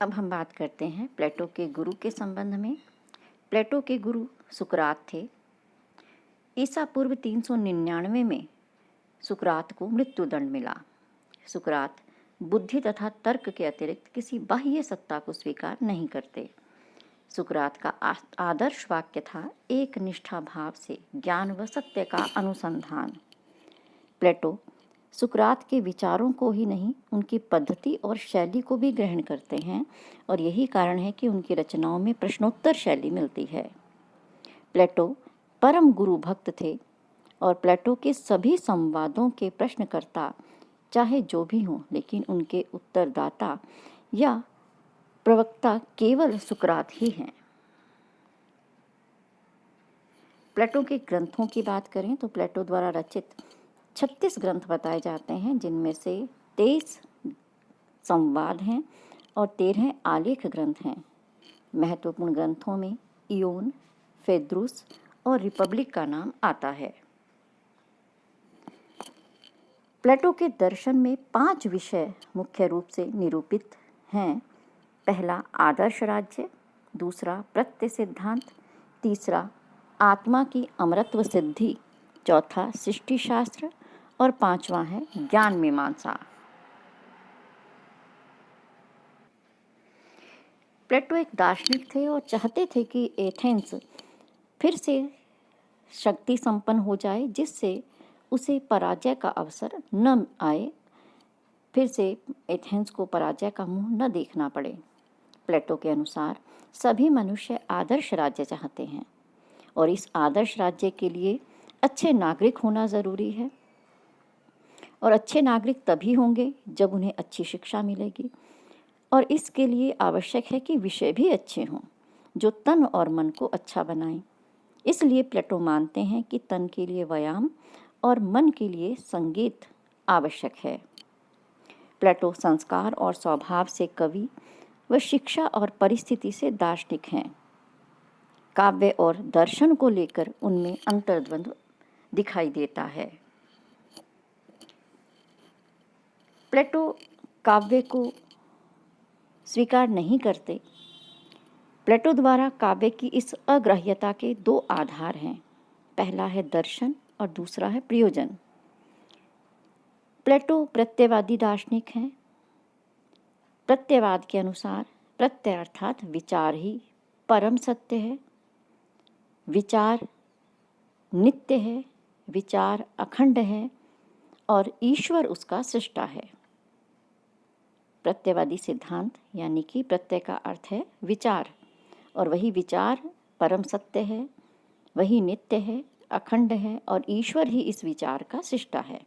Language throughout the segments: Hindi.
अब हम बात करते हैं प्लेटो के गुरु के संबंध में। प्लेटो के गुरु सुकरात थे। ईसा पूर्व 399 में सुकरात को मृत्युदंड मिला। सुकरात बुद्धि तथा तर्क के अतिरिक्त किसी बाह्य सत्ता को स्वीकार नहीं करते। सुकरात का आदर्श वाक्य था, एक निष्ठा भाव से ज्ञान व सत्य का अनुसंधान। प्लेटो सुकरात के विचारों को ही नहीं, उनकी पद्धति और शैली को भी ग्रहण करते हैं और यही कारण है कि उनकी रचनाओं में प्रश्नोत्तर शैली मिलती है। प्लेटो परम गुरु भक्त थे और प्लेटो के सभी संवादों के प्रश्नकर्ता चाहे जो भी हों, लेकिन उनके उत्तरदाता या प्रवक्ता केवल सुकरात ही हैं। प्लेटो के ग्रंथों की बात करें तो प्लेटो द्वारा रचित 36 ग्रंथ बताए जाते हैं, जिनमें से 23 संवाद हैं और 13 आलेख ग्रंथ हैं। महत्वपूर्ण ग्रंथों में इयोन, फेद्रुस और रिपब्लिक का नाम आता है। प्लेटो के दर्शन में 5 विषय मुख्य रूप से निरूपित हैं। पहला आदर्श राज्य, दूसरा प्रत्यय सिद्धांत, तीसरा आत्मा की अमरत्व सिद्धि, चौथा सृष्टि शास्त्र और पांचवा है ज्ञान मीमांसा। प्लेटो एक दार्शनिक थे और चाहते थे कि एथेंस फिर से शक्ति संपन्न हो जाए, जिससे उसे पराजय का अवसर न आए, फिर से एथेंस को पराजय का मुंह न देखना पड़े। प्लेटो के अनुसार सभी मनुष्य आदर्श राज्य चाहते हैं और इस आदर्श राज्य के लिए अच्छे नागरिक होना जरूरी है और अच्छे नागरिक तभी होंगे जब उन्हें अच्छी शिक्षा मिलेगी और इसके लिए आवश्यक है कि विषय भी अच्छे हों जो तन और मन को अच्छा बनाएं। इसलिए प्लेटो मानते हैं कि तन के लिए व्यायाम और मन के लिए संगीत आवश्यक है। प्लेटो संस्कार और स्वभाव से कवि व शिक्षा और परिस्थिति से दार्शनिक हैं। काव्य और दर्शन को लेकर उनमें अंतर्द्वंद दिखाई देता है। प्लेटो काव्य को स्वीकार नहीं करते। प्लेटो द्वारा काव्य की इस अग्राह्यता के 2 आधार हैं। पहला है दर्शन और दूसरा है प्रयोजन। प्लेटो प्रत्ययवादी दार्शनिक हैं। प्रत्ययवाद के अनुसार प्रत्यय अर्थात विचार ही परम सत्य है, विचार नित्य है, विचार अखंड है और ईश्वर उसका सृष्टा है। प्रत्ययवादी सिद्धांत यानी कि प्रत्यय का अर्थ है विचार और वही विचार परम सत्य है, वही नित्य है, अखंड है और ईश्वर ही इस विचार का सृष्टा है।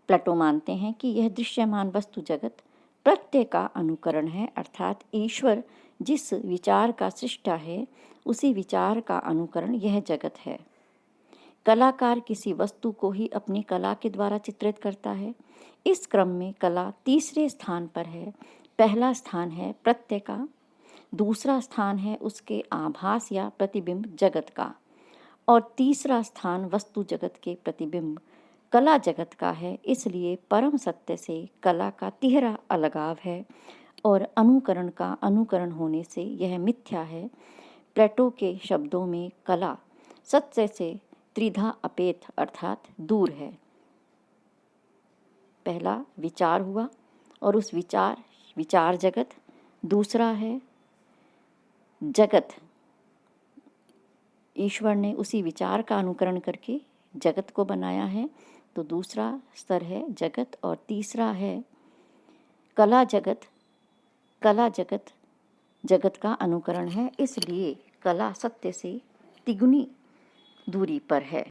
प्लेटो मानते हैं कि यह दृश्यमान वस्तु जगत प्रत्यय का अनुकरण है, अर्थात ईश्वर जिस विचार का सृष्टा है उसी विचार का अनुकरण यह जगत है। कलाकार किसी वस्तु को ही अपनी कला के द्वारा चित्रित करता है। इस क्रम में कला तीसरे स्थान पर है। पहला स्थान है प्रत्यय का, दूसरा स्थान है उसके आभास या प्रतिबिंब जगत का और तीसरा स्थान वस्तु जगत के प्रतिबिंब कला जगत का है। इसलिए परम सत्य से कला का तिहरा अलगाव है और अनुकरण का अनुकरण होने से यह मिथ्या है। प्लेटो के शब्दों में कला सत्य से त्रिधा अपेत अर्थात दूर है। पहला विचार हुआ और उस विचार जगत, दूसरा है जगत, ईश्वर ने उसी विचार का अनुकरण करके जगत को बनाया है, तो दूसरा स्तर है जगत और तीसरा है कला जगत। कला जगत जगत का अनुकरण है, इसलिए कला सत्य से तिगुनी दूरी पर है।